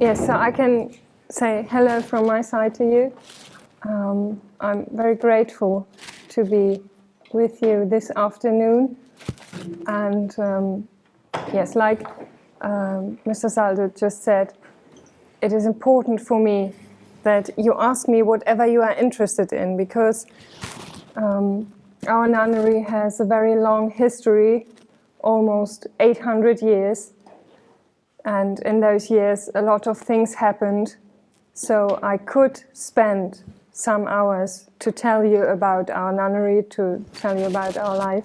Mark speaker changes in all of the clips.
Speaker 1: Yes, so I can say hello from my side to you. I'm very grateful to be with you this afternoon. And yes, like Mr. Saldo just said, it is important for me that you ask me whatever you are interested in, because our nunnery has a very long history, almost 800 years. And in those years, a lot of things happened. So I could spend some hours to tell you about our nunnery, to tell you about our life.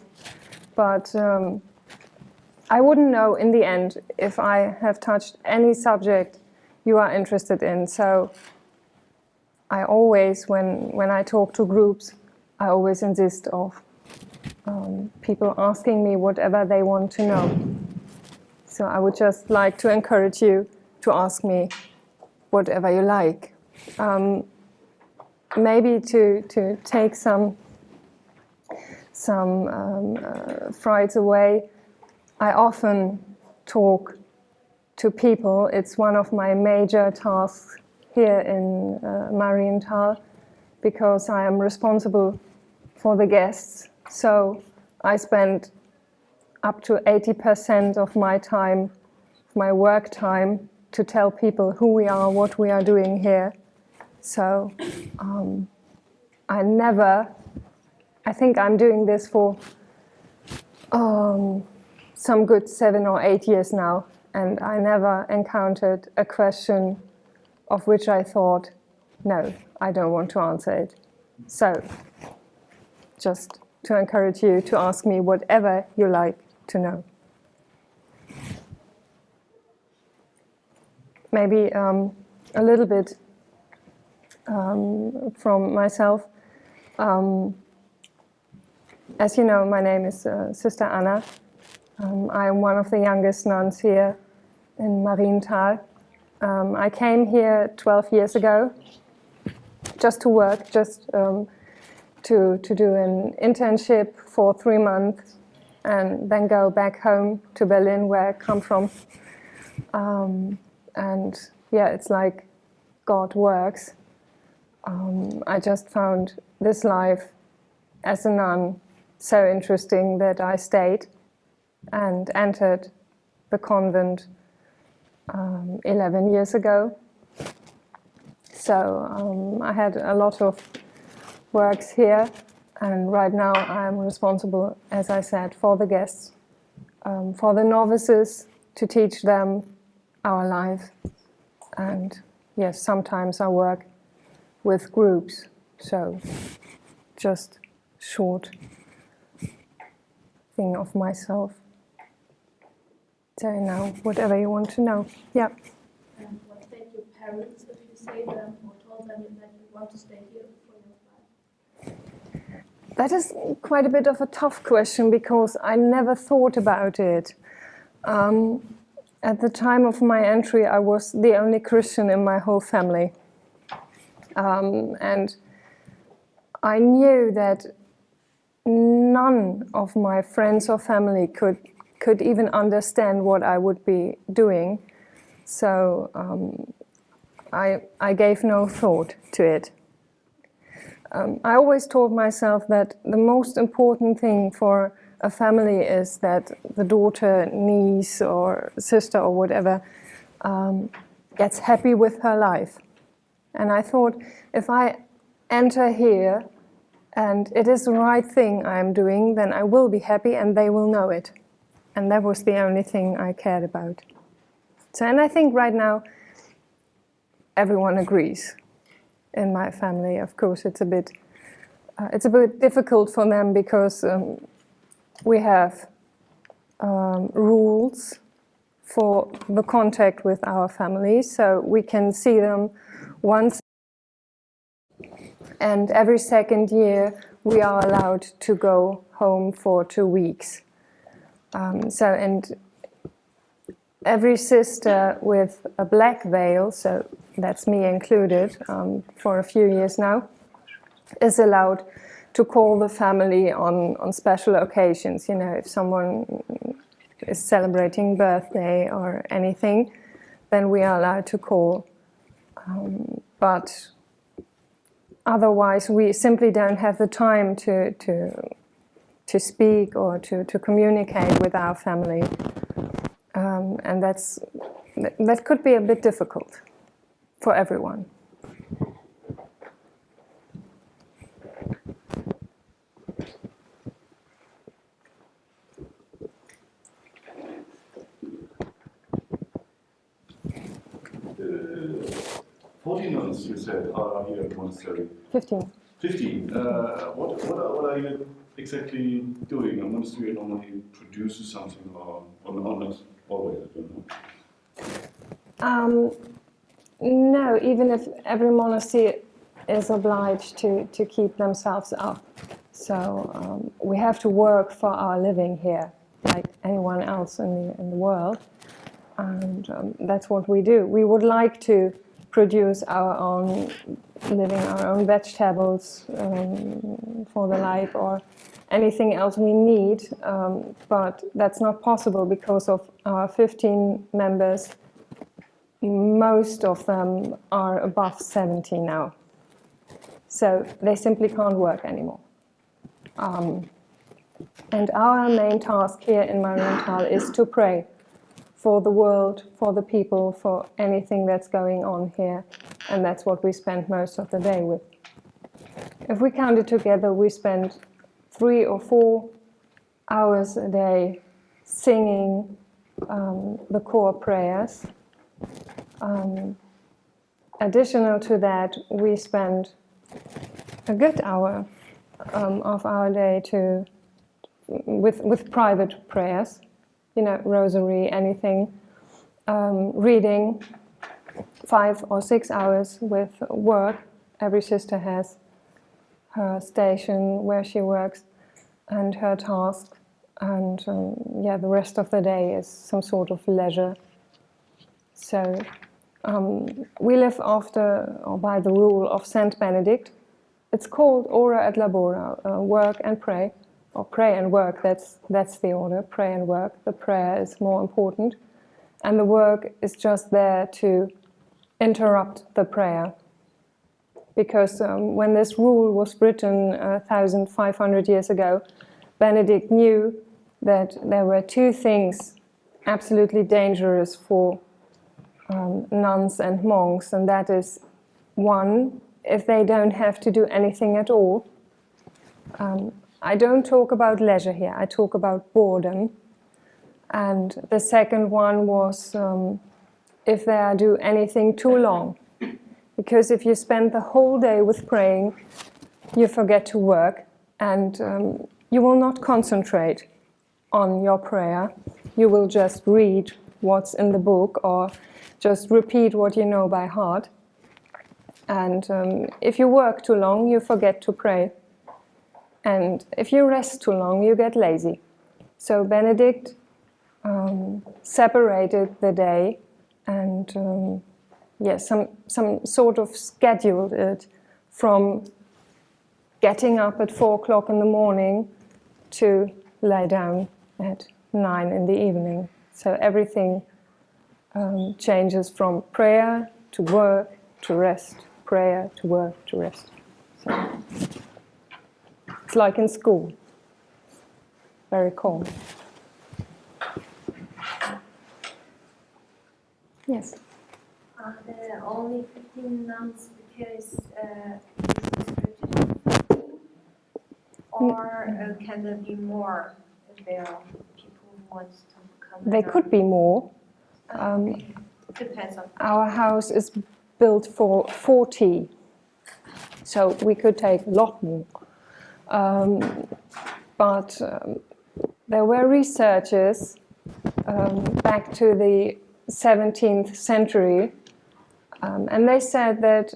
Speaker 1: But I wouldn't know in the end if I have touched any subject you are interested in. So I always, when I talk to groups, I always insist of people asking me whatever they want to know. So I would just like to encourage you to ask me whatever you like. Maybe to take some frights away. I often talk to people. It's one of my major tasks here in Marienthal, because I am responsible for the guests. So I spend up to 80% of my time, my work time, to tell people who we are, what we are doing here. So I think I'm doing this for some good 7 or 8 years now, and I never encountered a question of which I thought, no, I don't want to answer it. So just to encourage you to ask me whatever you like to know. Maybe a little bit from myself. As you know, my name is Sister Anna. I am one of the youngest nuns here in Marienthal. I came here 12 years ago just to work, just to do an internship for 3 months, and then go back home to Berlin, where I come from. And yeah, it's like God works. I just found this life as a nun so interesting that I stayed and entered the convent 11 years ago. So I had a lot of works here, and right now I'm responsible, as I said, for the guests, for the novices, to teach them our life. And yes, sometimes I work with groups, so just short thing of myself. So now, whatever you want to know. Yeah.
Speaker 2: And what state your parents if you say them or told them that you want to stay here for your life?
Speaker 1: That is quite a bit of a tough question, because I never thought about it. At the time of my entry, I was the only Christian in my whole family. And I knew that none of my friends or family could even understand what I would be doing. So I gave no thought to it. I always told myself that the most important thing for a family is that the daughter, niece or sister or whatever gets happy with her life. And I thought, if I enter here and it is the right thing I'm doing, then I will be happy and they will know it. And that was the only thing I cared about. So, and I think right now everyone agrees in my family. Of course, it's a bit difficult for them, because we have rules for the contact with our family, so we can see them once, and every second year we are allowed to go home for 2 weeks. And every sister with a black veil, so that's me included, for a few years now, is allowed to call the family on special occasions. You know, if someone is celebrating birthday or anything, then we are allowed to call. But otherwise, we simply don't have the time to speak or to communicate with our family. And that could be a bit difficult for everyone.
Speaker 3: Nuns, you said, are here at the monastery.
Speaker 1: 15.
Speaker 3: 15. What are you exactly doing? A monastery normally produces something, or not always, I don't know.
Speaker 1: No, even if every monastery is obliged to keep themselves up. So we have to work for our living here, like anyone else in the world. And that's what we do. We would like to produce our own living, our own vegetables for the life or anything else we need, but that's not possible because of our 15 members. Most of them are above 70 now, so they simply can't work anymore. And our main task here in Marienthal is to pray for the world, for the people, for anything that's going on here. And that's what we spend most of the day with. If we count it together, we spend 3 or 4 hours a day singing the core prayers. Additional to that, we spend a good hour of our day with private prayers. You know, rosary, anything, reading, 5 or 6 hours with work. Every sister has her station where she works and her task, and the rest of the day is some sort of leisure. So we live after or by the rule of Saint Benedict. It's called ora et labora, work and pray. Or pray and work, that's the order, pray and work. The prayer is more important. And the work is just there to interrupt the prayer. Because when this rule was written 1,500 years ago, Benedict knew that there were 2 things absolutely dangerous for nuns and monks. And that is, 1, if they don't have to do anything at all. I don't talk about leisure here, I talk about boredom. And the second one was if they do anything too long. Because if you spend the whole day with praying, you forget to work and you will not concentrate on your prayer. You will just read what's in the book or just repeat what you know by heart. And if you work too long, you forget to pray. And if you rest too long, you get lazy. So Benedict separated the day and some sort of scheduled it from getting up at 4 o'clock in the morning to lie down at 9 in the evening. So everything changes from prayer to work to rest, prayer to work to rest. So it's like in school, very calm. Yes?
Speaker 4: Are there only 15 nuns because this is written 15? Or can there be more if there are people who want to come?
Speaker 1: There could be more.
Speaker 4: Depends on.
Speaker 1: Our house is built for 40, so we could take a lot more. But there were researchers back to the 17th century, and they said that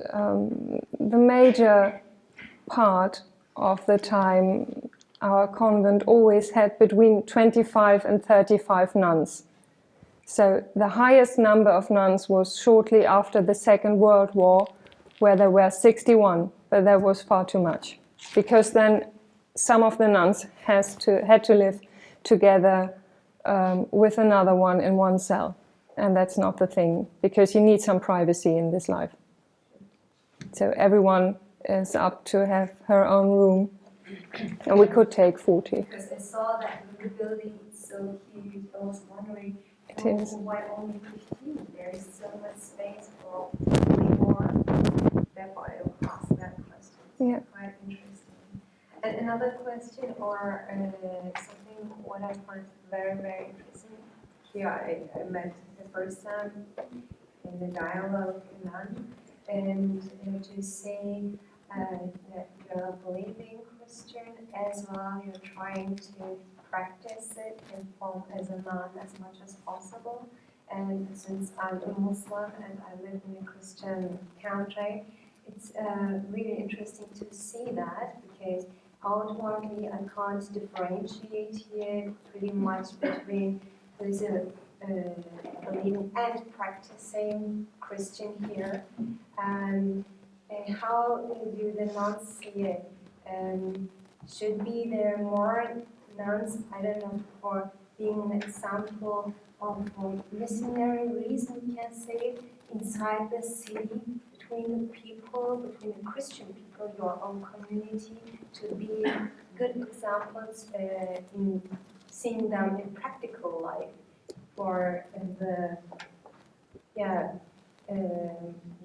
Speaker 1: the major part of the time our convent always had between 25 and 35 nuns. So the highest number of nuns was shortly after the Second World War, where there were 61, but that was far too much. Because then some of the nuns had to live together with another one in one cell. and that's not the thing, because you need some privacy in this life. So everyone is up to have her own room, and we could take 40.
Speaker 4: Because I saw that the building is so huge, I was wondering
Speaker 1: It is.
Speaker 4: why only 15? There is so much space for many more. Therefore, I will ask that question. It's
Speaker 1: Yeah.
Speaker 4: quite interesting. And another question, or something what I find very, very interesting. Here I met the first time in the dialogue in London, and to say that you're a believing Christian as well, you're trying to practice it and form as a nun as much as possible. And since I'm a Muslim and I live in a Christian country, it's really interesting to see that, because outwardly I can't differentiate here pretty much between who's a believing and practicing Christian here, and how do the nuns see it? Should be there more nuns, I don't know, for being an example of missionary reason, we can say, inside the city, between the people, between the Christian people, your own community, to be good examples in seeing them in practical life for the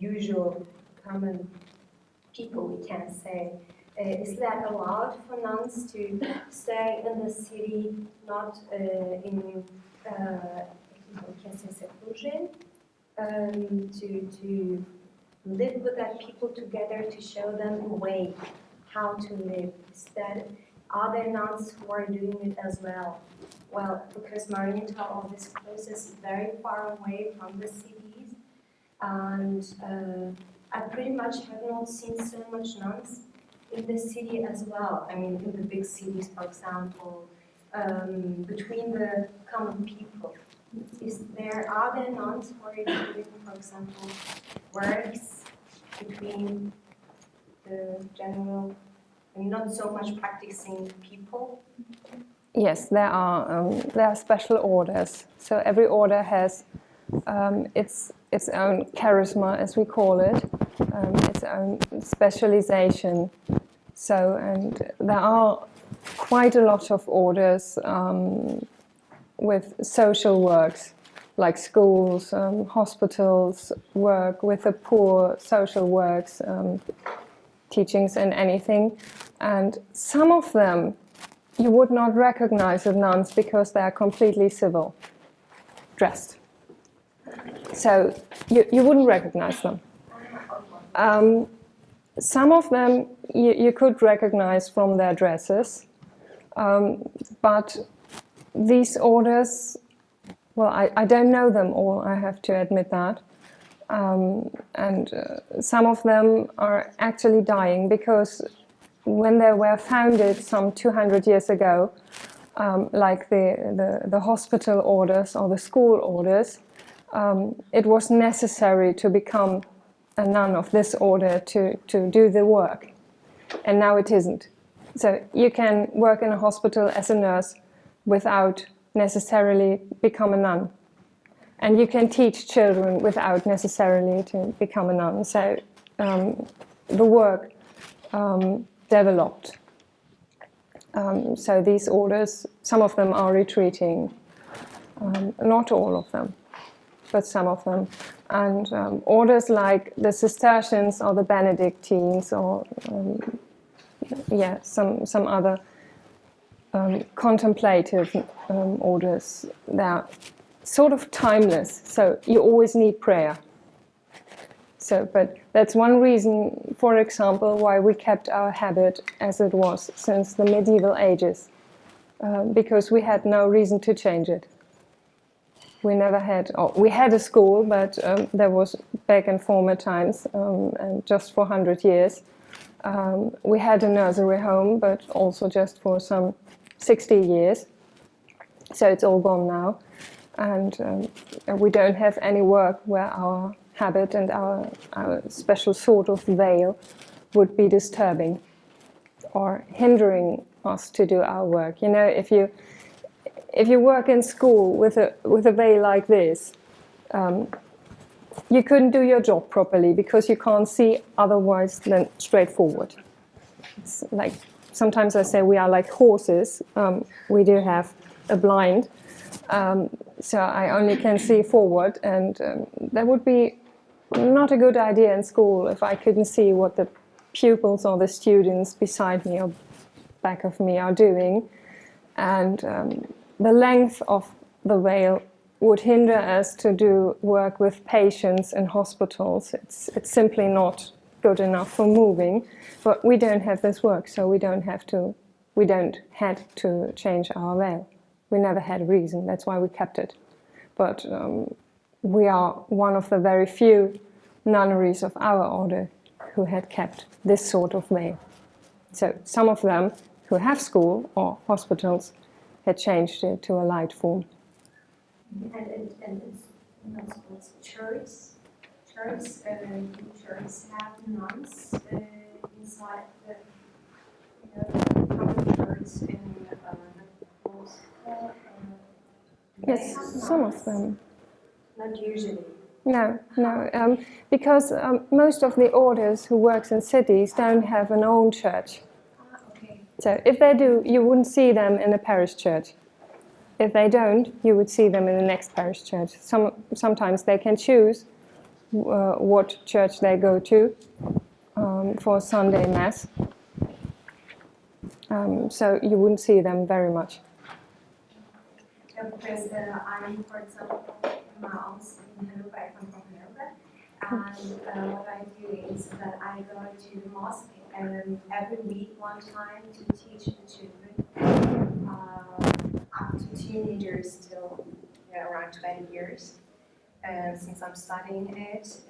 Speaker 4: usual common people, we can say. Is that allowed for nuns to stay in the city, not in we can say seclusion, to live with that people together, to show them a way how to live? Is that, are there nuns who are doing it as well? Well, because Marienthal, all this place is very far away from the cities, and I pretty much have not seen so much nuns in the city as well. I mean, in the big cities, for example, between the common people. Are there nuns who are doing, for example, works between the general, and not so much practicing people?
Speaker 1: Yes, there are special orders. So every order has its own charisma, as we call it, its own specialization. So, and there are quite a lot of orders with social works, like schools, hospitals, work with the poor, social works, teachings and anything. And some of them you would not recognize as nuns because they are completely civil dressed. So you wouldn't recognize them. Some of them you could recognize from their dresses, but these orders, well, I don't know them all, I have to admit that. And some of them are actually dying because when they were founded some 200 years ago, like the hospital orders or the school orders, it was necessary to become a nun of this order to do the work. And now it isn't. So you can work in a hospital as a nurse without necessarily become a nun. And you can teach children without necessarily to become a nun. So the work developed. So these orders, some of them are retreating, not all of them, but some of them. And orders like the Cistercians or the Benedictines or some other contemplative orders, they're sort of timeless, so you always need prayer. So, but that's one reason, for example, why we kept our habit as it was since the medieval ages, because we had no reason to change it. We never had, we had a school, but there was back in former times, and just for 100 years. We had a nursery home, but also just for some 60 years. So it's all gone now. And we don't have any work where our habit and our special sort of veil would be disturbing or hindering us to do our work. You know, if you work in school with a veil like this, you couldn't do your job properly because you can't see otherwise than straight forward. It's like sometimes I say we are like horses. We do have a blind, so I only can see forward, and that would be not a good idea in school if I couldn't see what the pupils or the students beside me or back of me are doing, and the length of the veil would hinder us to do work with patients in hospitals. It's simply not good enough for moving, but we don't have this work, so we don't had to change our veil. We never had a reason, that's why we kept it. But we are one of the very few nunneries of our order who had kept this sort of veil. So some of them who have school or hospitals had changed it to a light form.
Speaker 4: And it's churches have nuns inside the public church in
Speaker 1: Yes, some of them.
Speaker 4: Not usually.
Speaker 1: No, because most of the orders who works in cities don't have an own church.
Speaker 4: Okay.
Speaker 1: So if they do, you wouldn't see them in a parish church. If they don't, you would see them in the next parish church. Sometimes they can choose what church they go to for Sunday Mass. So you wouldn't see them very much.
Speaker 4: Because I'm, for example, my mom's in Hanover, I come from Hanover, and what I do is that I go to the mosque every week one time to teach the children up to teenagers till around 20 years since I'm studying it,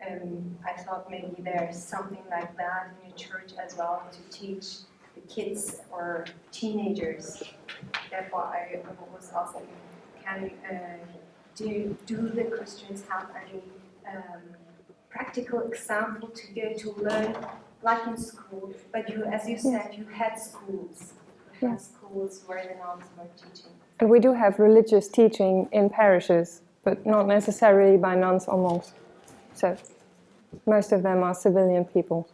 Speaker 4: and I thought maybe there's something like that in your church as well to teach the kids or teenagers. Therefore, I was asking, do the Christians have any practical example to go to learn, like in school? But you, as you said, you had schools. You had schools where the nuns were teaching.
Speaker 1: And we do have religious teaching in parishes, but not necessarily by nuns or monks. So most of them are civilian people,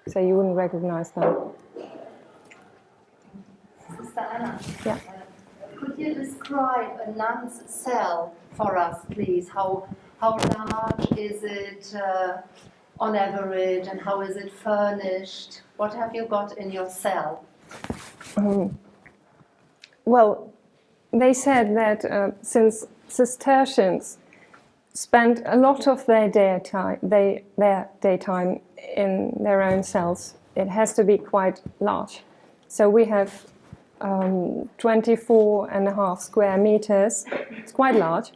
Speaker 1: so you wouldn't recognize them.
Speaker 5: Sister Anna,
Speaker 1: Yeah.
Speaker 5: Could you describe a nun's cell for us, please? How large is it on average, and how is it furnished? What have you got in your cell?
Speaker 1: Well, they said that since Cistercians spent a lot of their daytime in their own cells, it has to be quite large. So we have 24.5 square meters. It's quite large.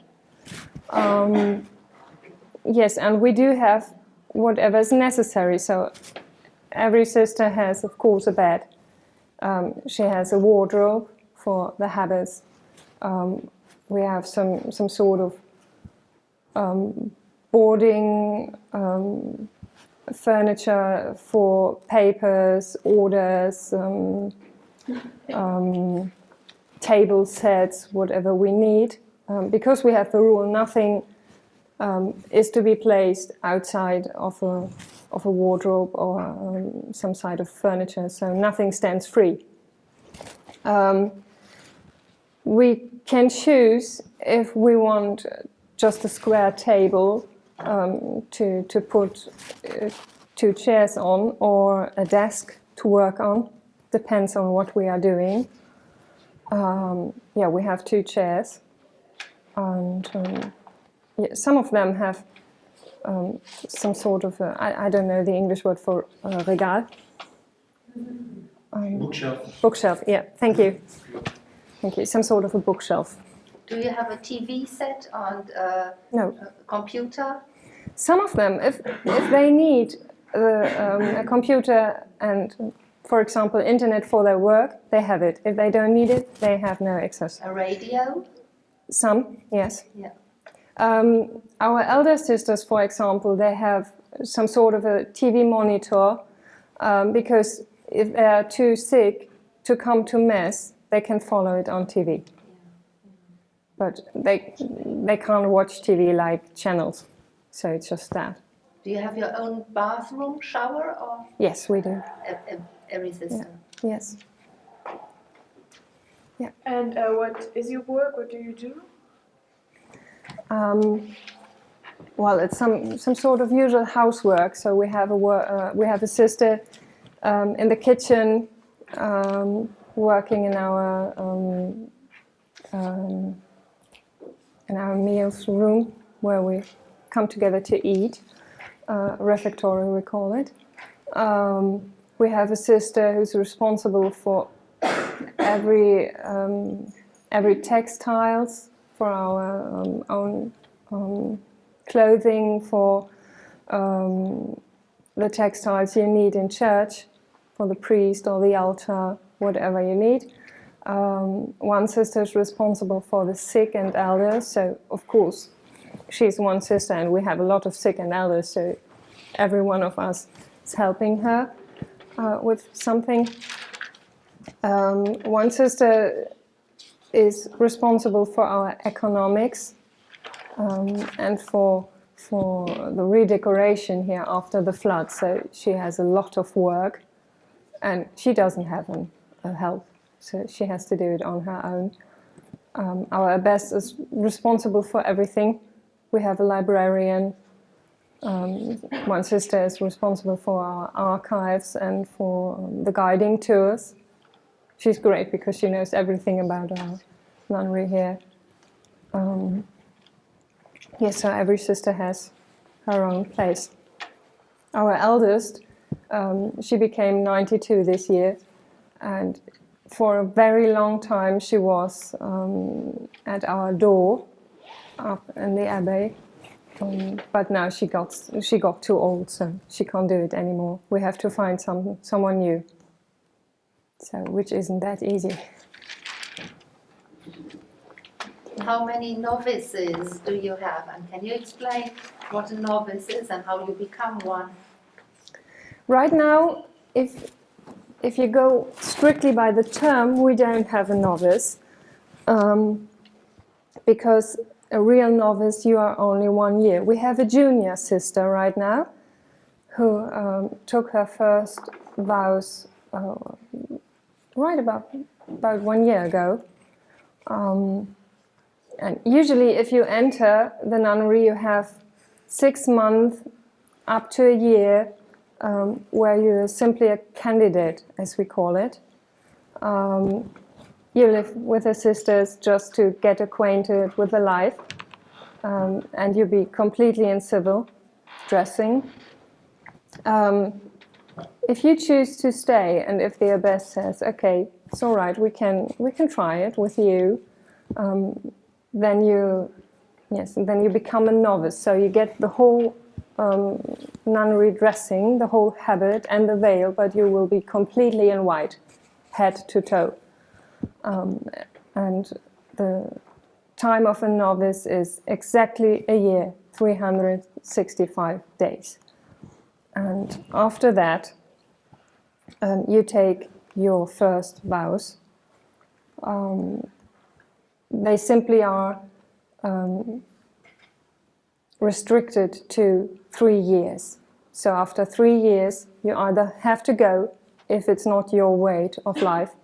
Speaker 1: Yes, and we do have whatever is necessary. So every sister has, of course, a bed. She has a wardrobe for the habits. We have some sort of boarding furniture for papers, orders, table sets, whatever we need. Because we have the rule, nothing is to be placed outside of a wardrobe or some side of furniture, so nothing stands free. We can choose if we want just a square table to put 2 chairs on, or a desk to work on. Depends on what we are doing. We have 2 chairs, and some of them have some sort of I don't know the English word for regal.
Speaker 3: Bookshelf.
Speaker 1: Bookshelf. Yeah, thank you. Thank you. Some sort of a bookshelf.
Speaker 5: Do you have a TV set and
Speaker 1: No.
Speaker 5: a computer?
Speaker 1: Some of them, if they need a computer and, for example, internet for their work, they have it. If they don't need it, they have no access.
Speaker 5: A radio?
Speaker 1: Some, yes.
Speaker 5: Yeah.
Speaker 1: Our elder sisters, for example, they have some sort of a TV monitor because if they are too sick to come to Mass, they can follow it on TV. but they can't watch TV like channels, so it's just that.
Speaker 5: Do you have your own bathroom, shower, or
Speaker 1: Yes, we do.
Speaker 5: every sister?
Speaker 1: Yes.
Speaker 2: And what is your work? What do you do?
Speaker 1: Well, it's some sort of usual housework. So we have a sister in the kitchen, working in our meals room where we come together to eat. Refectory, we call it. We have a sister who's responsible for every textiles for our own clothing, for the textiles you need in church, for the priest or the altar, whatever you need. One sister is responsible for the sick and elders, so of course she's one sister and we have a lot of sick and elders, so every one of us is helping her with something. One sister is responsible for our economics and for the redecoration here after the flood. So she has a lot of work, and she doesn't have a help, so she has to do it on her own. Our abbess is responsible for everything. We have a librarian. One sister is responsible for our archives and for the guiding tours. She's great because she knows everything about our nunnery here. Yes, so every sister has her own place. Our eldest, she became 92 this year, and for a very long time she was at our door up in the abbey. But now she got too old, so she can't do it anymore. We have to find someone new. So, which isn't that easy.
Speaker 5: How many novices do you have? And can you explain what a novice is and how you become one?
Speaker 1: Right now, if you go strictly by the term, we don't have a novice, because a real novice, you are only 1 year. We have a junior sister right now who took her first vows right about 1 year ago. And usually if you enter the nunnery, you have 6 months up to a year where you're simply a candidate, as we call it. You live with the sisters just to get acquainted with the life, and you be completely in civil dressing. If you choose to stay, and if the abbess says, "Okay, it's all right, we can try it with you," then you become a novice. So you get the whole nunnery dressing, the whole habit and the veil, but you will be completely in white, head to toe. And the time of a novice is exactly a year, 365 days. And after that, you take your first vows. They simply are restricted to 3 years. So after 3 years, you either have to go if it's not your way of life,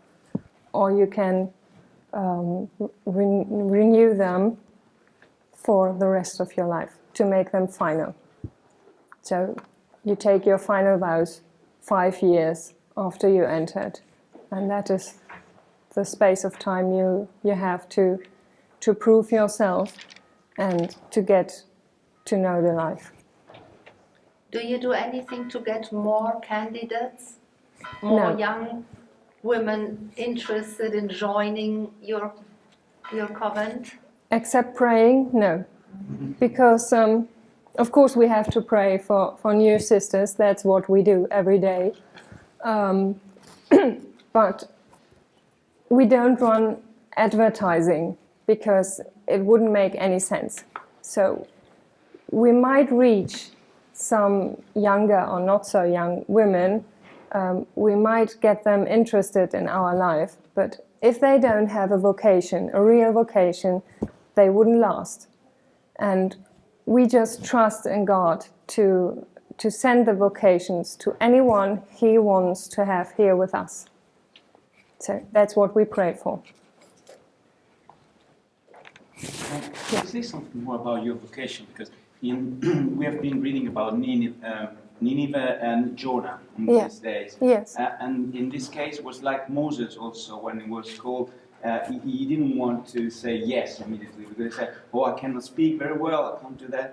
Speaker 1: or you can renew them for the rest of your life to make them final. So you take your final vows 5 years after you entered, and that is the space of time you have to prove yourself and to get to know the life.
Speaker 5: Do you do anything to get more candidates, more
Speaker 1: No.
Speaker 5: young women interested in joining your convent?
Speaker 1: Except praying, no. Because, of course, we have to pray for new sisters. That's what we do every day. But we don't run advertising because it wouldn't make any sense. So we might reach some younger or not so young women. We might get them interested in our life, but if they don't have a vocation, a real vocation, they wouldn't last. And we just trust in God to send the vocations to anyone He wants to have here with us. So that's what we pray for.
Speaker 6: Can you say something more about your vocation? Because we have been reading about Nineveh and Jonah in these days.
Speaker 1: Yes.
Speaker 6: And in this case, it was like Moses also, when he was called, he didn't want to say yes immediately, because he said, oh, I cannot speak very well, I can't do that.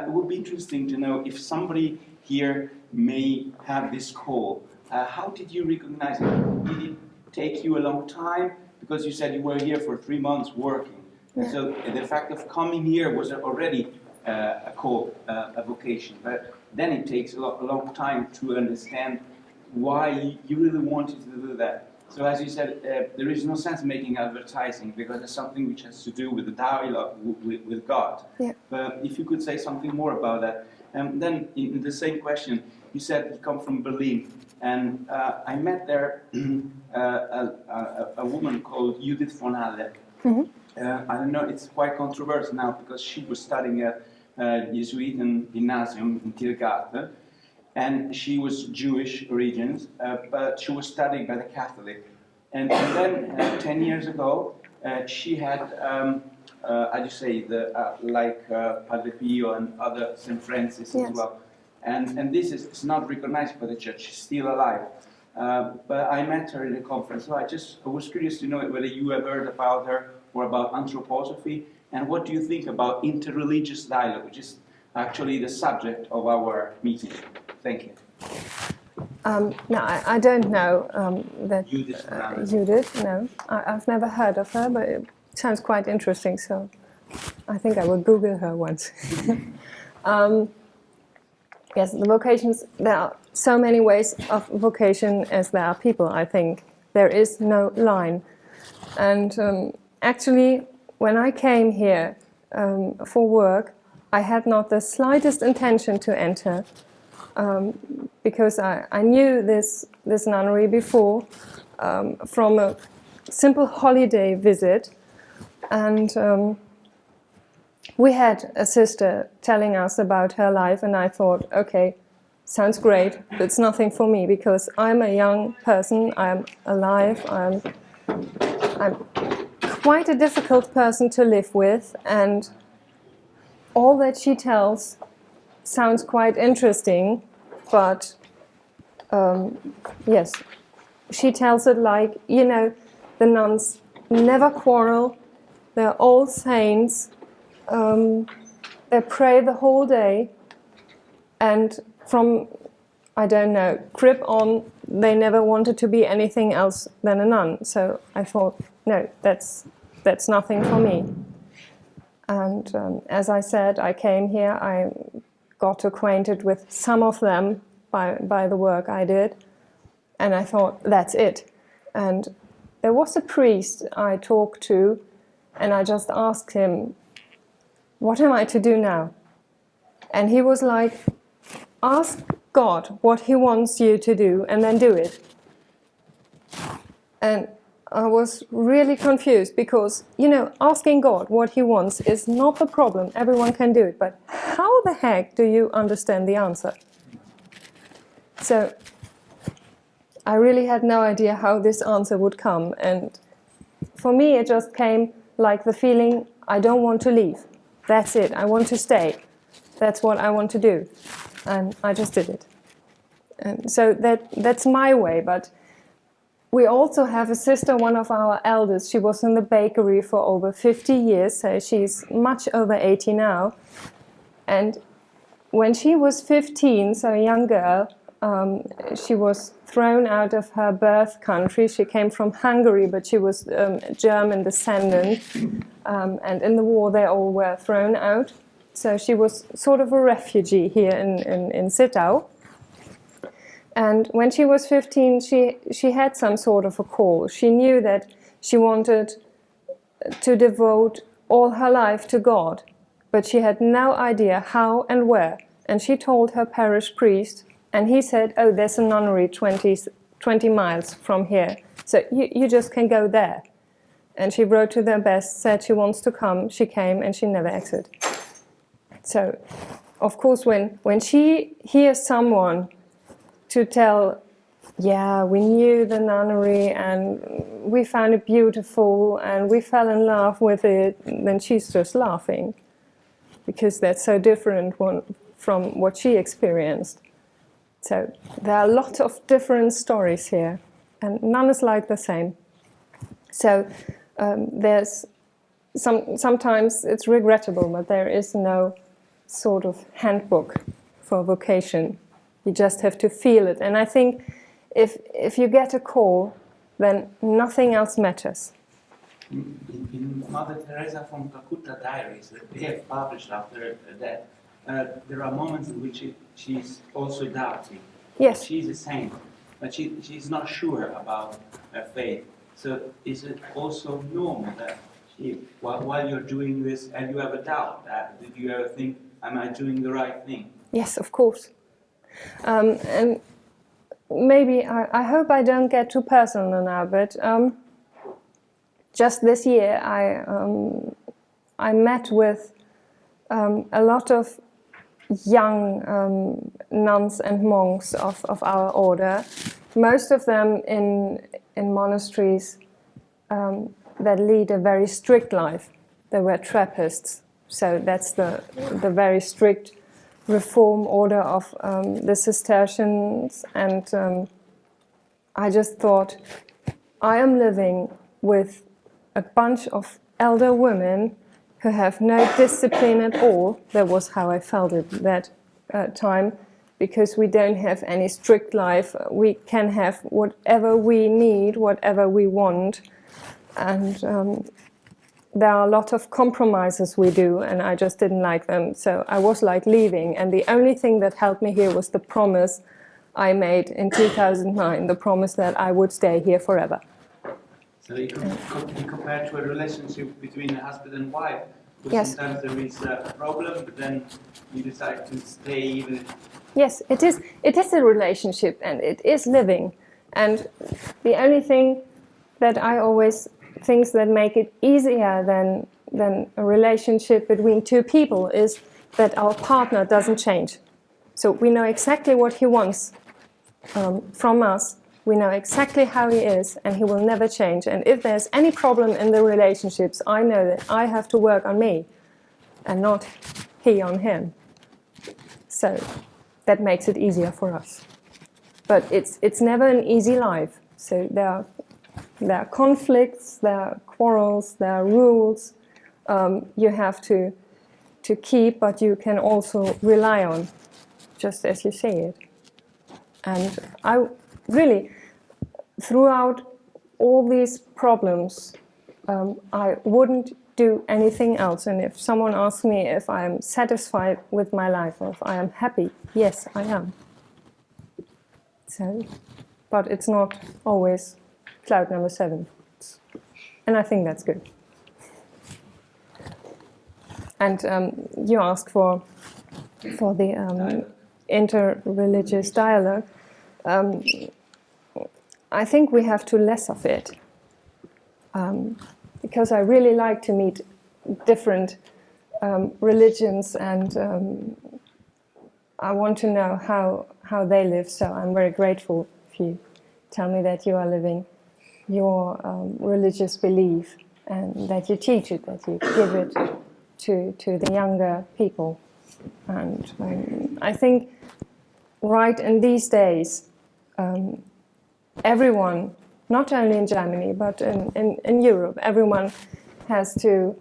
Speaker 6: It would be interesting to know if somebody here may have this call. How did you recognize it? Did it take you a long time? Because you said you were here for 3 months working.
Speaker 1: Yeah.
Speaker 6: So the fact of coming here was already a call, a vocation. But then it takes a long time to understand why you really wanted to do that. So as you said, there is no sense making advertising, because it's something which has to do with the dialogue with God.
Speaker 1: Yeah.
Speaker 6: But if you could say something more about that. Then in the same question, you said you come from Berlin. And I met there a woman called Judith von Halle.
Speaker 1: Mm-hmm.
Speaker 6: I don't know, it's quite controversial now, because she was studying at Jesuit Gymnasium in Tiergarten, and she was Jewish origins, but she was studying by the Catholic. And then 10 years ago, she had, how do you say, like Padre Pio and other St. Francis
Speaker 1: Yes.
Speaker 6: as well. And this is not recognized by the church, she's still alive. But I met her in a conference, so I was curious to know whether you have heard about her or about anthroposophy, and what do you think about interreligious dialogue, which is actually the subject of our meeting. Thank you.
Speaker 1: No, I don't know that
Speaker 6: Judith.
Speaker 1: Judith, no. I've never heard of her, but it sounds quite interesting, so I think I will Google her once. Yes, the vocations, there are so many ways of vocation as there are people, I think. There is no line. And actually, when I came here for work, I had not the slightest intention to enter, because I knew this nunnery before from a simple holiday visit, and we had a sister telling us about her life, and I thought, okay, sounds great, but it's nothing for me, because I'm a young person, I'm alive, I'm quite a difficult person to live with, and all that she tells sounds quite interesting, but yes, she tells it like, you know, the nuns never quarrel, they're all saints, they pray the whole day, and from, I don't know, crib on, they never wanted to be anything else than a nun. So I thought, no, that's nothing for me. And as I said, I came here, I got acquainted with some of them by the work I did, and I thought, that's it. And there was a priest I talked to, and I just asked him, what am I to do now? And he was like, ask God what He wants you to do, and then do it. And I was really confused, because, you know, asking God what He wants is not the problem. Everyone can do it. But how the heck do you understand the answer? So I really had no idea how this answer would come. And for me, it just came like the feeling, I don't want to leave. That's it. I want to stay. That's what I want to do. And I just did it. And so that's my way. But we also have a sister, one of our elders. She was in the bakery for over 50 years, so she's much over 80 now. And when she was 15, so a young girl, she was thrown out of her birth country. She came from Hungary, but she was German descendant. And in the war, they all were thrown out. So she was sort of a refugee here in Zittau. And when she was 15, she had some sort of a call. She knew that she wanted to devote all her life to God, but she had no idea how and where. And she told her parish priest, and he said, oh, there's a nunnery 20 miles from here, so you just can go there. And she wrote to their best, said she wants to come. She came and she never exited. So, of course, when she hears someone to tell, yeah, we knew the nunnery and we found it beautiful and we fell in love with it, then she's just laughing, because that's so different from what she experienced. So there are a lot of different stories here, and none is like the same. So there's sometimes it's regrettable, but there is no sort of handbook for vocation. You just have to feel it. And I think if you get a call, then nothing else matters.
Speaker 6: In Mother Teresa from Calcutta diaries that they have published after death, there are moments in which she's also doubting.
Speaker 1: Yes.
Speaker 6: She's a saint, but she's not sure about her faith. So is it also normal that while you're doing this and you have a doubt, did you ever think, am I doing the right thing?
Speaker 1: Yes, of course. And maybe, I hope I don't get too personal now, but just this year I met with a lot of young nuns and monks of our order, most of them in monasteries that lead a very strict life. They were Trappists, so that's the very strict reform order of the Cistercians, and I just thought, I am living with a bunch of elder women who have no discipline at all. That was how I felt at that time, because we don't have any strict life. We can have whatever we need, whatever we want, and there are a lot of compromises we do, and I just didn't like them. So I was like leaving, and the only thing that helped me here was the promise I made in 2009, the promise that I would stay here forever.
Speaker 6: So it could be compared to a relationship between a husband and wife. Because
Speaker 1: yes.
Speaker 6: Sometimes there is a problem, but then you decide to stay even.
Speaker 1: Yes, it is a relationship, and it is living. And the only thing that I always things that make it easier than a relationship between two people is that our partner doesn't change. So we know exactly what he wants from us. We know exactly how he is, and he will never change. And if there's any problem in the relationships, I know that I have to work on me and not he on him. So that makes it easier for us. But it's never an easy life. So there are conflicts, there are quarrels, there are rules you have to keep, but you can also rely on, just as you say it. And I really, throughout all these problems, I wouldn't do anything else. And if someone asks me if I'm satisfied with my life or if I am happy, yes, I am. So, but it's not always cloud number 7. And I think that's good. And you asked for the inter-religious dialogue. I think we have to less of it, because I really like to meet different religions, and I want to know how they live. So I'm very grateful if you tell me that you are living your religious belief and that you teach it, that you give it to the younger people. And I think right in these days, everyone, not only in Germany, but in Europe, everyone has to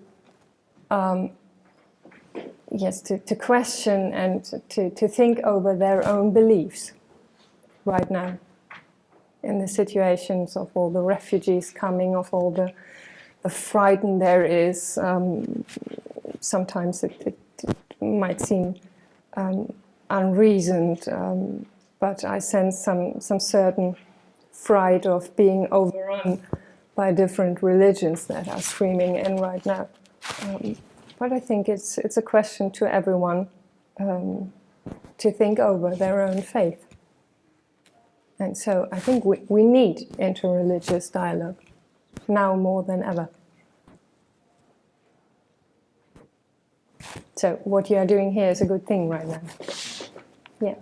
Speaker 1: question and to think over their own beliefs right now, in the situations of all the refugees coming, of all the frightened there is. Sometimes it might seem unreasoned, but I sense some certain fright of being overrun by different religions that are streaming in right now. But I think it's a question to everyone to think over their own faith. And so I think we need interreligious dialogue now more than ever. So what you are doing here is a good thing right now. Yeah.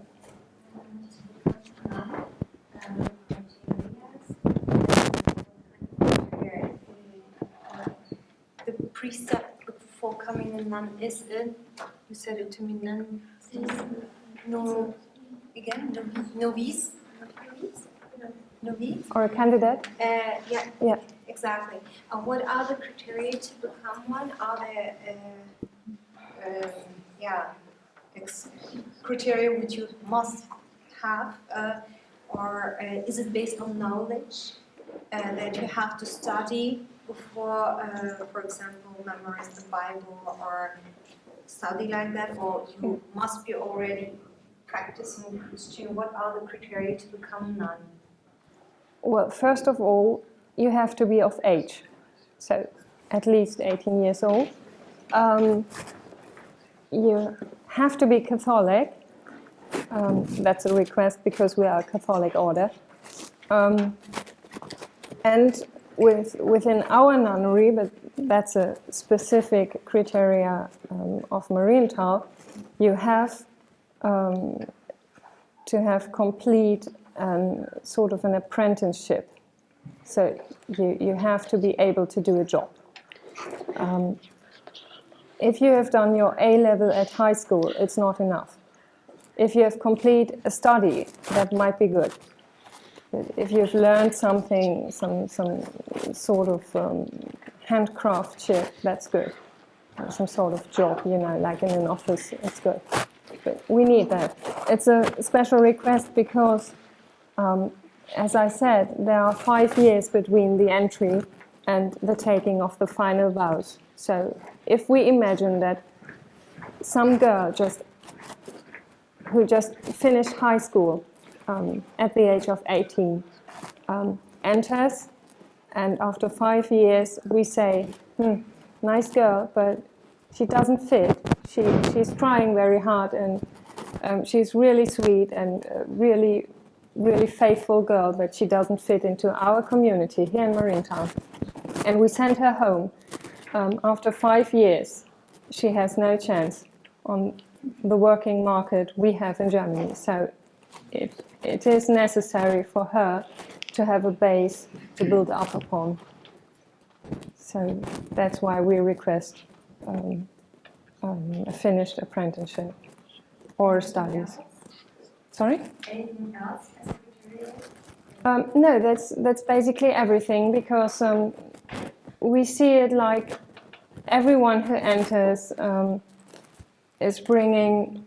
Speaker 7: The precept before becoming a nun is it? You said it to me, nun. No, again, novice. Novice.
Speaker 1: Or a candidate?
Speaker 7: Yeah.
Speaker 1: Yeah.
Speaker 7: Exactly. What are the criteria to become one? Are there, criteria which you must have, or is it based on knowledge that you have to study before, for example, memorize the Bible or study like that, or you must be already practicing Christian? What are the criteria to become nun?
Speaker 1: Well, first of all, you have to be of age, so at least 18 years old. You have to be Catholic. That's a request because we are a Catholic order. And within our nunnery, but that's a specific criteria of Marienthal, you have to have complete sort of an apprenticeship. So you have to be able to do a job. If you have done your A-level at high school, it's not enough. If you have completed a study, that might be good. But if you've learned something, some sort of handcraftship, that's good. Some sort of job, you know, like in an office, it's good. But we need that. It's a special request because, as I said, there are 5 years between the entry and the taking of the final vows. So if we imagine that some girl who just finished high school at the age of 18 enters, and after 5 years we say, nice girl, but she doesn't fit. She's trying very hard, and she's really sweet and really, really faithful girl, but she doesn't fit into our community here in Marienthal. And we send her home. After 5 years, she has no chance on the working market we have in Germany. So it is necessary for her to have a base to build up upon. So that's why we request a finished apprenticeship or studies. Sorry?
Speaker 4: Anything else as a criteria?
Speaker 1: No, that's basically everything, because we see it like everyone who enters is bringing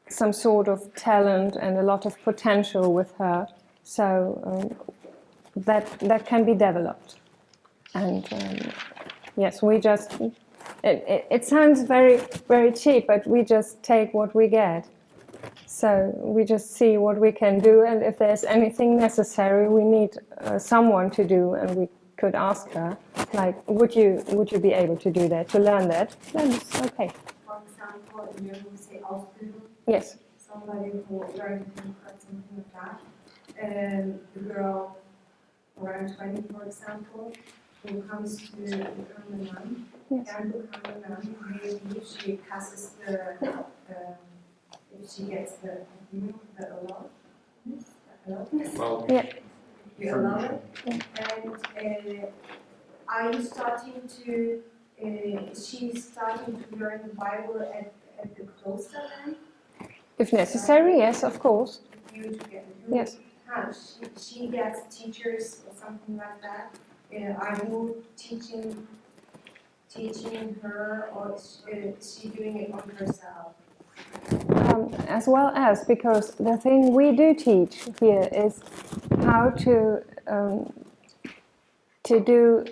Speaker 1: some sort of talent and a lot of potential with her, so that can be developed. And yes, we just, it sounds very, very cheap, but we just take what we get. So we just see what we can do, and if there's anything necessary, we need someone to do, and we could ask her, like, would you be able to do that, to learn that? Then it's okay.
Speaker 4: For example, in German we say Ausbildung.
Speaker 1: Yes.
Speaker 4: Somebody who learned to cut something like that. And the girl around 20, for example, who comes to become a nun,
Speaker 1: Yes.
Speaker 4: can become a nun, maybe she passes the, if she gets the allowance.
Speaker 3: Well,
Speaker 1: Yeah.
Speaker 4: You allow it? And are you starting to, is she starting to learn the Bible at the cloister then?
Speaker 1: If necessary, yes, of course.
Speaker 4: You to get
Speaker 1: Yes.
Speaker 4: she gets teachers or something like that. Are you teaching her, or is she doing it on herself?
Speaker 1: As well as, because the thing we do teach here is how to do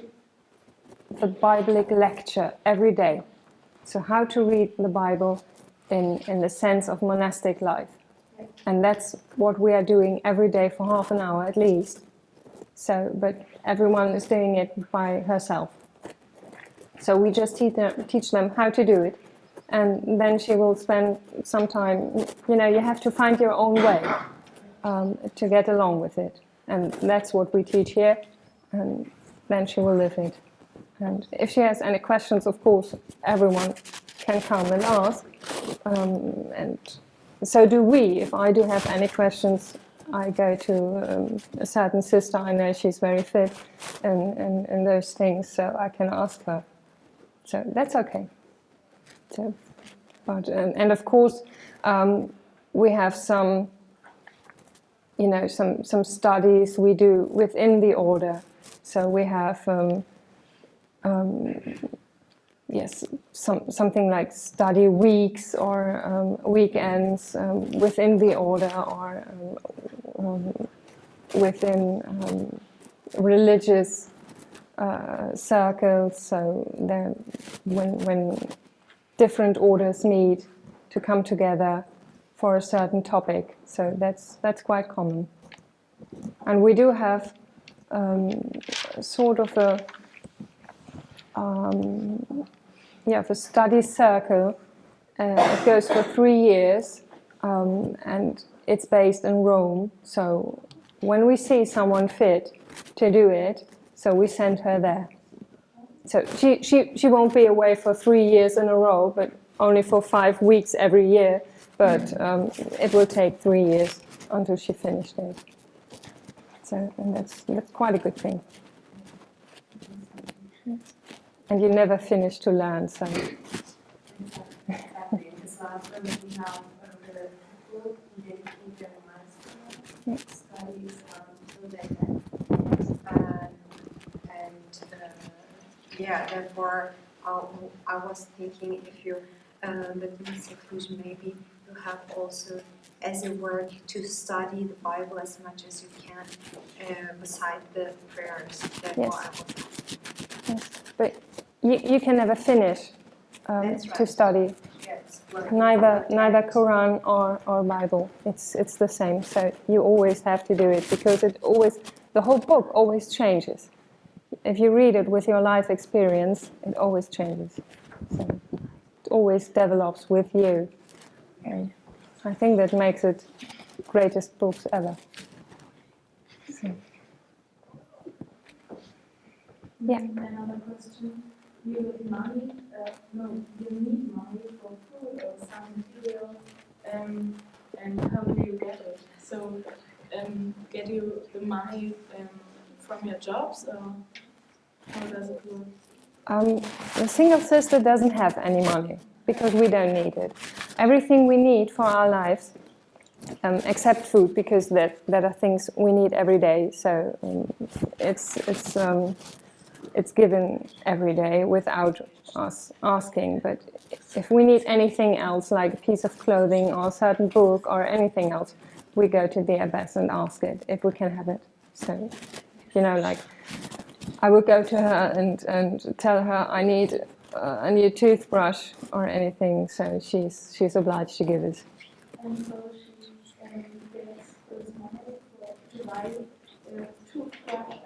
Speaker 1: the Biblic lecture every day. So how to read the Bible in the sense of monastic life. And that's what we are doing every day for half an hour at least. So, but everyone is doing it by herself. So we just teach them how to do it. And then she will spend some time, you know, you have to find your own way to get along with it. And that's what we teach here. And then she will live it. And if she has any questions, of course, everyone can come and ask, and so do we. If I do have any questions, I go to a certain sister. I know she's very fit in those things, so I can ask her. So that's okay. So, but and of course, we have some, some studies we do within the order. So we have yes, something like study weeks or weekends within the order, or within religious circles. So then, when different orders meet to come together for a certain topic, so that's quite common. And we do have sort of a study circle. It goes for 3 years, and it's based in Rome. So when we see someone fit to do it, so we send her there. So she won't be away for 3 years in a row, but only for 5 weeks every year. But it will take 3 years until she finished it. So and that's quite a good thing. And you never finish to learn, so.
Speaker 4: Exactly. So after we have the book, we dedicate their master studies so they can.
Speaker 7: Therefore, I was thinking if you live in seclusion, maybe you have also as a work to study the Bible as much as you can beside the prayers. Therefore,
Speaker 1: Yes.
Speaker 7: I was asking.
Speaker 1: Yes. But you can never finish
Speaker 7: That's right.
Speaker 1: to study.
Speaker 7: Yes,
Speaker 1: Neither Quran or Bible. It's the same. So you always have to do it, because the whole book always changes. If you read it with your life experience, it always changes. So it always develops with you. And I think that makes it greatest books ever. So. Yeah.
Speaker 2: Another question. You need money for food or some material, and how do you get it? So, get you the money from your jobs, or how does it work?
Speaker 1: The single sister doesn't have any money, because we don't need it. Everything we need for our lives, except food, because that are things we need every day. So it's given every day without us asking. But if we need anything else, like a piece of clothing or a certain book or anything else, we go to the abbess and ask it if we can have it. So, like I would go to her and tell her I need a new toothbrush or anything. So she's obliged to give it.
Speaker 2: And so she gets this money to buy toothbrush.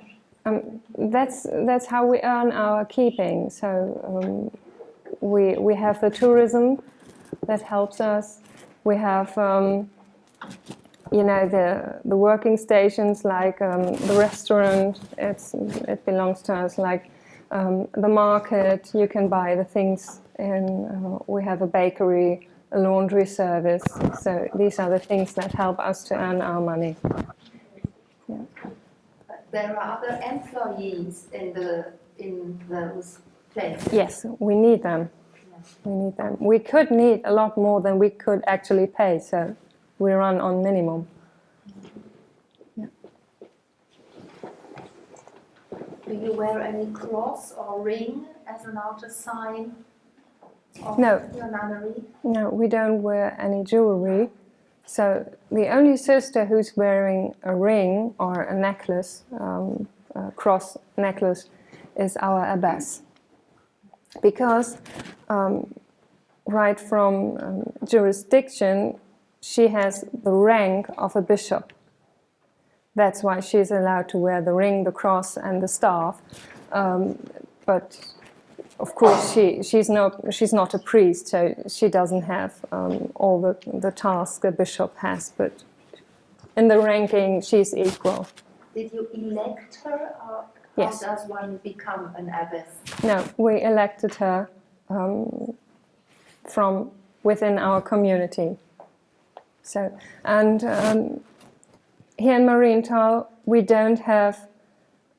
Speaker 1: That's how we earn our keeping. So we have the tourism that helps us. We have the working stations, like the restaurant. It belongs to us. Like the market, you can buy the things in. We have a bakery, a laundry service. So these are the things that help us to earn our money. Yeah.
Speaker 5: There are other employees in those places.
Speaker 1: Yes, we need them. We need them. We could need a lot more than we could actually pay, so we run on minimum. Yeah.
Speaker 5: Do you wear any cross or ring as an outer sign of
Speaker 1: No.
Speaker 5: your nunnery?
Speaker 1: No, we don't wear any jewelry. So the only sister who's wearing a ring or a necklace, a cross necklace, is our abbess. Because right from jurisdiction, she has the rank of a bishop. That's why she's allowed to wear the ring, the cross, and the staff. But of course, she's not a priest, so she doesn't have all the tasks a bishop has. But in the ranking, she's equal.
Speaker 5: Did you elect her, or
Speaker 1: Yes.
Speaker 5: how does one become an abbess?
Speaker 1: No, we elected her from within our community. So, and here in Marienthal, we don't have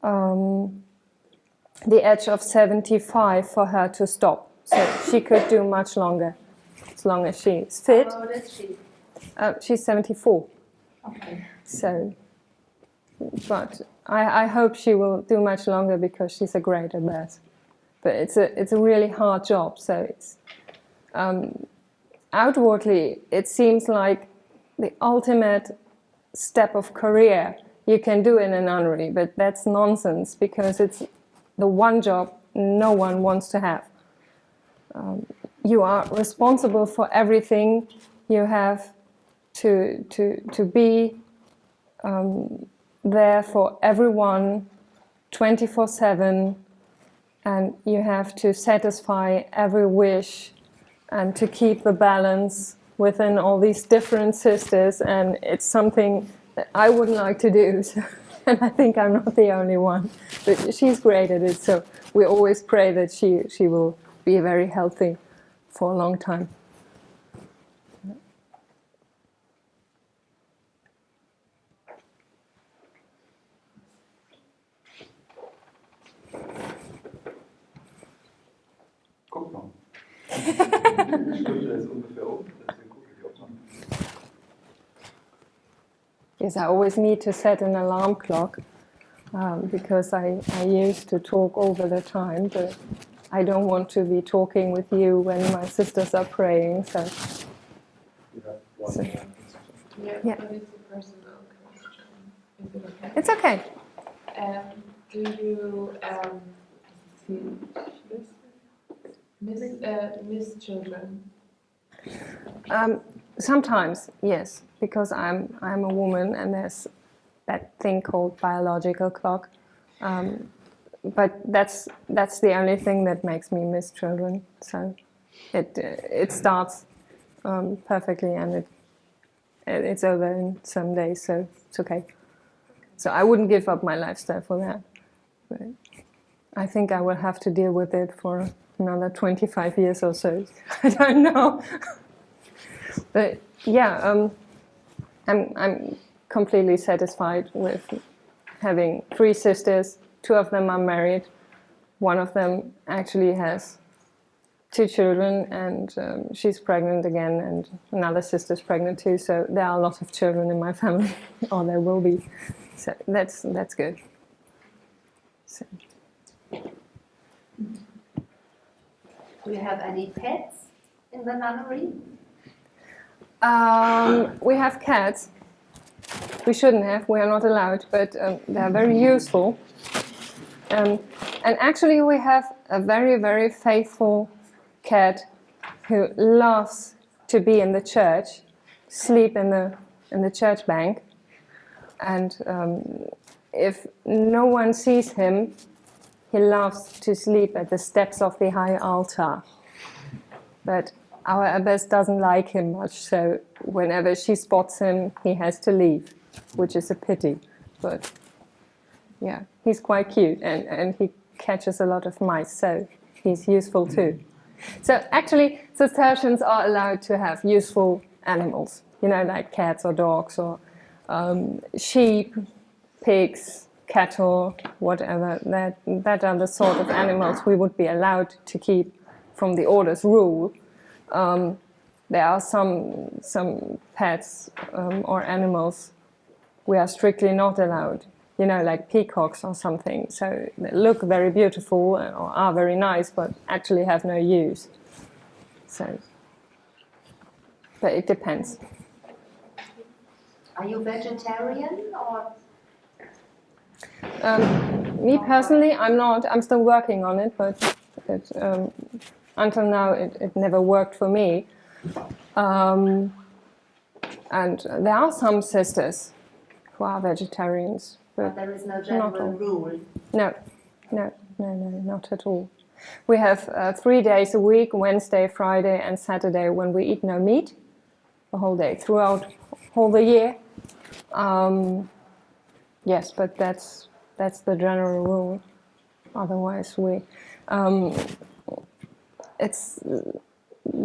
Speaker 1: the edge of 75 for her to stop. So she could do much longer, as long as she's fit.
Speaker 5: How old is she?
Speaker 1: She's 74.
Speaker 5: Okay.
Speaker 1: So, but I hope she will do much longer because she's a great at that. But it's a really hard job. So it's outwardly it seems like the ultimate step of career you can do in a nunnery, but that's nonsense because it's the one job no one wants to have. You are responsible for everything. You have to be there for everyone 24/7, and you have to satisfy every wish and to keep the balance within all these different sisters, and it's something that I wouldn't like to do. So, and I think I'm not the only one, but she's great at it. So we always pray that she will be very healthy for a long time.
Speaker 3: Guck mal. Stunde ist ungefähr um, deswegen gucke ich auch mal.
Speaker 1: Yes, I always need to set an alarm clock because I used to talk over the time, but I don't want to be talking with you when my sisters are praying. So,
Speaker 3: You have one
Speaker 1: So-
Speaker 3: more.
Speaker 2: Yeah,
Speaker 1: Yeah.
Speaker 2: but it's a personal question. Is it okay?
Speaker 1: it's okay.
Speaker 2: Do you miss children?
Speaker 1: Sometimes, yes, because I'm a woman and there's that thing called biological clock. But that's the only thing that makes me miss children. So it starts perfectly and it's over in some days, so it's okay. So I wouldn't give up my lifestyle for that. But I think I will have to deal with it for another 25 years or so. I don't know. But yeah, I'm completely satisfied with having 3 sisters. 2 of them are married. One of them actually has 2 children, and she's pregnant again, and another sister's pregnant too. So there are a lot of children in my family, or there will be. So that's good. So.
Speaker 5: Do you have any pets in the nunnery?
Speaker 1: We have cats. We shouldn't have. We are not allowed, but they are very useful. And actually, we have a very, very faithful cat who loves to be in the church, sleep in the church bank, and if no one sees him, he loves to sleep at the steps of the high altar. But our abbess doesn't like him much, so whenever she spots him, he has to leave, which is a pity. But yeah, he's quite cute, and he catches a lot of mice, so he's useful too. So actually, Cistercians are allowed to have useful animals, you know, like cats or dogs or sheep, pigs, cattle, whatever. That are the sort of animals we would be allowed to keep from the order's rule. There are some pets or animals we are strictly not allowed, you know, like peacocks or something. So they look very beautiful or are very nice, but actually have no use. So, but it depends.
Speaker 5: Are you vegetarian or?
Speaker 1: Me personally, I'm not. I'm still working on it, but until now it never worked for me. And there are some sisters who are vegetarians, but
Speaker 5: There is no
Speaker 1: not
Speaker 5: general
Speaker 1: all.
Speaker 5: rule.
Speaker 1: No, not at all. We have 3 days a week, Wednesday, Friday and Saturday, when we eat no meat, the whole day, throughout all the year. Yes, but that's the general rule. Otherwise, it's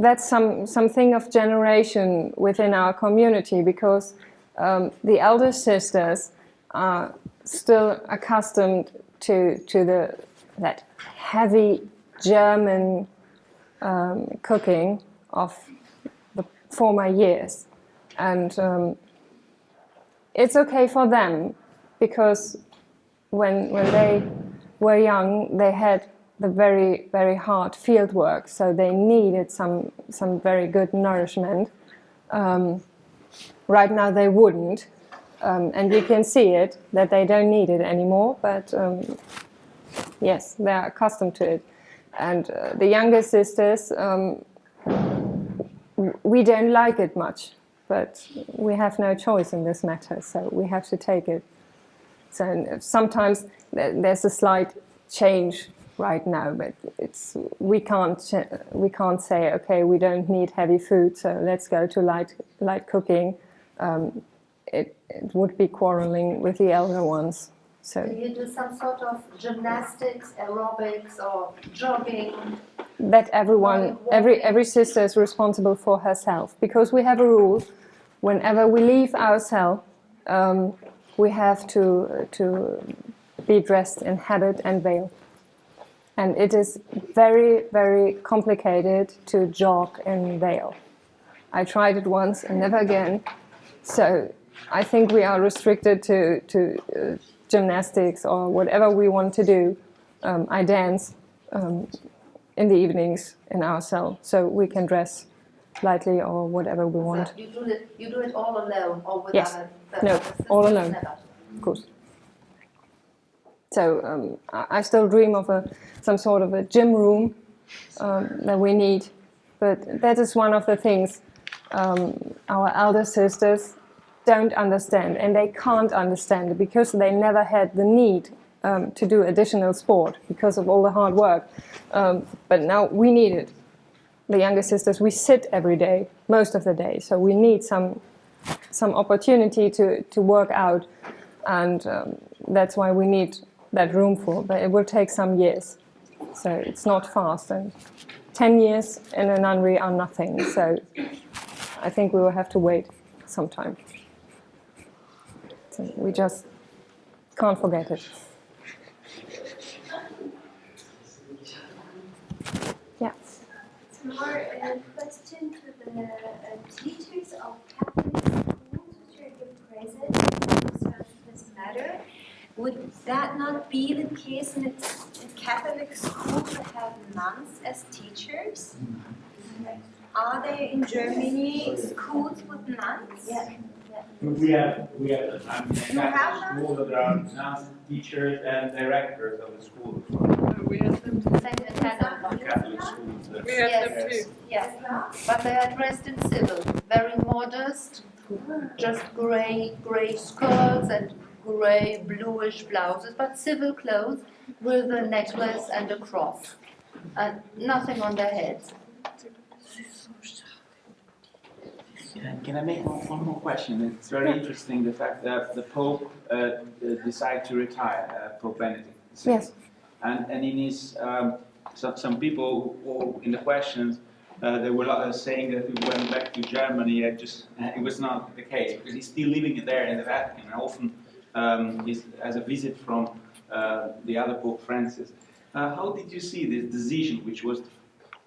Speaker 1: that's something of generation within our community, because the elder sisters are still accustomed to that heavy German cooking of the former years, and it's okay for them, because when they were young, they had the very, very hard field work, so they needed some very good nourishment. Right now they wouldn't, and you can see it, that they don't need it anymore, but yes, they're accustomed to it. And the younger sisters, we don't like it much, but we have no choice in this matter, so we have to take it. So sometimes there's a slight change right now, but we can't say, okay, we don't need heavy food, so let's go to light cooking. It would be quarreling with the elder ones. So
Speaker 5: Do you do some sort of gymnastics, aerobics, or jogging?
Speaker 1: that every sister is responsible for herself, because we have a rule: whenever we leave our cell, we have to be dressed in habit and veil. And it is very, very complicated to jog in veil. I tried it once and never again. So I think we are restricted to gymnastics or whatever we want to do. I dance in the evenings in our cell, so we can dress lightly or whatever we want.
Speaker 5: So you do it all alone, or with
Speaker 1: Yes.
Speaker 5: other
Speaker 1: No,
Speaker 5: sisters?
Speaker 1: all alone.
Speaker 5: Never.
Speaker 1: Of course. So I still dream of some sort of a gym room that we need, but that is one of the things our elder sisters don't understand, and they can't understand it because they never had the need to do additional sport because of all the hard work. But now we need it. The younger sisters, we sit every day, most of the day, so we need some opportunity to work out, and that's why we need that room for, but it will take some years, so it's not fast, and 10 years in a nunnery are nothing, so I think we will have to wait some time. So we just can't forget it. Yeah.
Speaker 8: More question to the teachers of Catholic schools which are here present concerning this matter. Would that not be the case in Catholic schools that have nuns as teachers? Are there in Germany schools with nuns?
Speaker 5: Yeah.
Speaker 6: We have
Speaker 8: You have
Speaker 6: schools that are nuns, teachers, and directors of the school.
Speaker 9: We have them.
Speaker 5: Same in Hanover.
Speaker 6: Catholic schools.
Speaker 9: We have them too.
Speaker 5: Yes, but they are dressed in civil, very modest, just grey skirts and grey bluish blouses, but civil clothes with a necklace and a cross, and nothing on their heads.
Speaker 6: Can I make one more question? It's very interesting the fact that the Pope decided to retire, Pope Benedict.
Speaker 1: Yes.
Speaker 6: And in his, some people who, in the questions, they were saying that he went back to Germany. It was not the case, because he's still living there in the Vatican, and often as a visit from the other Pope Francis. How did you see this decision, which was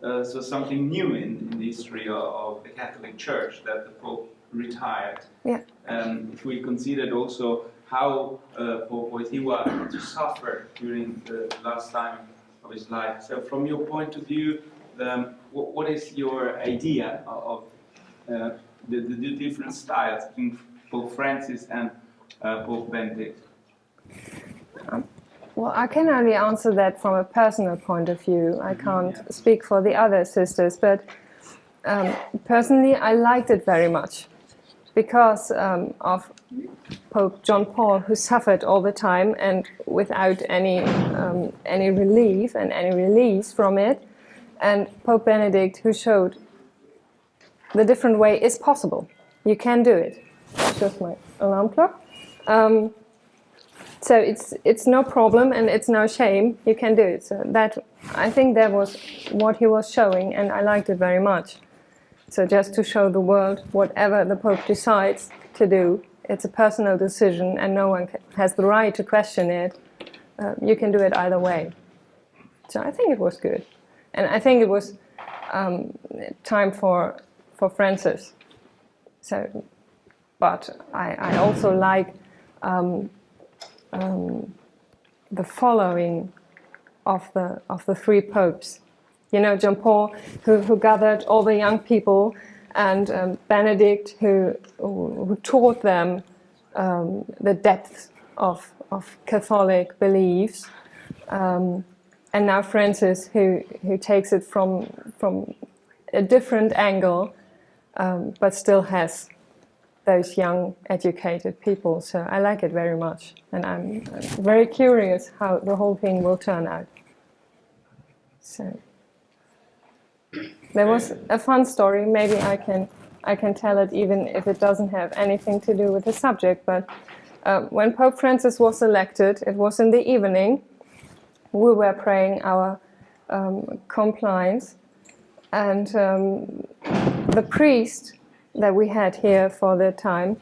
Speaker 6: so something new in the history of the Catholic Church, that the Pope retired?
Speaker 1: Yeah.
Speaker 6: If we considered also how Pope Wojtyła suffered during the last time of his life. So from your point of view, what is your idea of the different styles between Pope Francis and Pope Benedict?
Speaker 1: Well, I can only answer that from a personal point of view. I can't speak for the other sisters, but personally I liked it very much because of Pope John Paul, who suffered all the time and without any relief and any release from it, and Pope Benedict, who showed the different way is possible. You can do it. It's just my alarm clock. So it's no problem and it's no shame. You can do it. So that, I think that was what he was showing, and I liked it very much. So just to show the world, whatever the Pope decides to do, it's a personal decision and no one has the right to question it. You can do it either way. So I think it was good. And I think it was time for Francis. So, but I also like the following of the three popes. You know, John Paul, who gathered all the young people, and Benedict, who taught them the depth of Catholic beliefs, and now Francis, who takes it from a different angle, but still has those young, educated people. So I like it very much, and I'm very curious how the whole thing will turn out. So there was a fun story. Maybe I can tell it even if it doesn't have anything to do with the subject. But when Pope Francis was elected, it was in the evening. We were praying our compliance, and the priest that we had here for the time,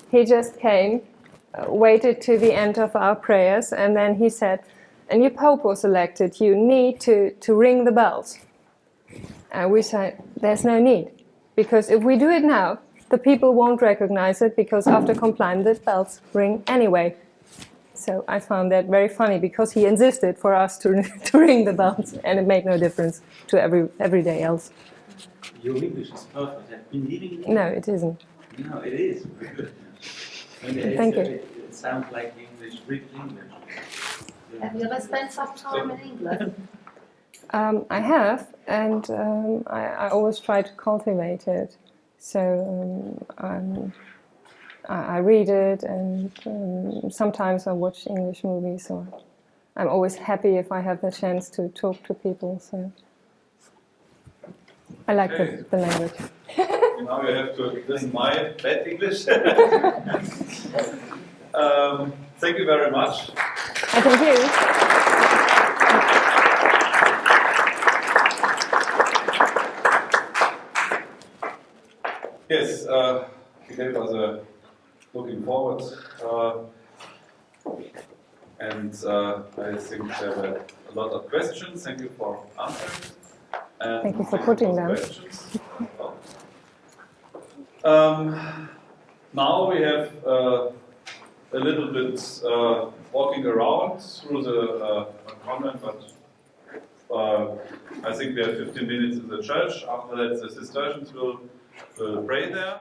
Speaker 1: he just came, waited to the end of our prayers, and then he said, "And your Pope was elected, you need to ring the bells." And we said, "There's no need, because if we do it now, the people won't recognize it, because after compliance the bells ring anyway." So I found that very funny, because he insisted for us to ring the bells, and it made no difference to everyday else.
Speaker 6: Your English is perfect. I've been living in
Speaker 1: No, it isn't.
Speaker 6: No, it is.
Speaker 1: Thank you.
Speaker 6: It sounds like English, Greek English.
Speaker 5: Have you ever spent some time in England?
Speaker 1: I have, and I always try to cultivate it. So I read it, and sometimes I watch English movies. Or I'm always happy if I have the chance to talk to people. So I like the language.
Speaker 10: Now you have to listen my bad English. Thank you very much.
Speaker 1: Thank you.
Speaker 10: Yes, it was looking forward, and I think there were a lot of questions. Thank you for answering. And
Speaker 1: Thank you for putting them.
Speaker 10: questions. Now we have a little bit walking around through the convent, but I think we have 15 minutes in the church. After that, the Cistercians will pray there.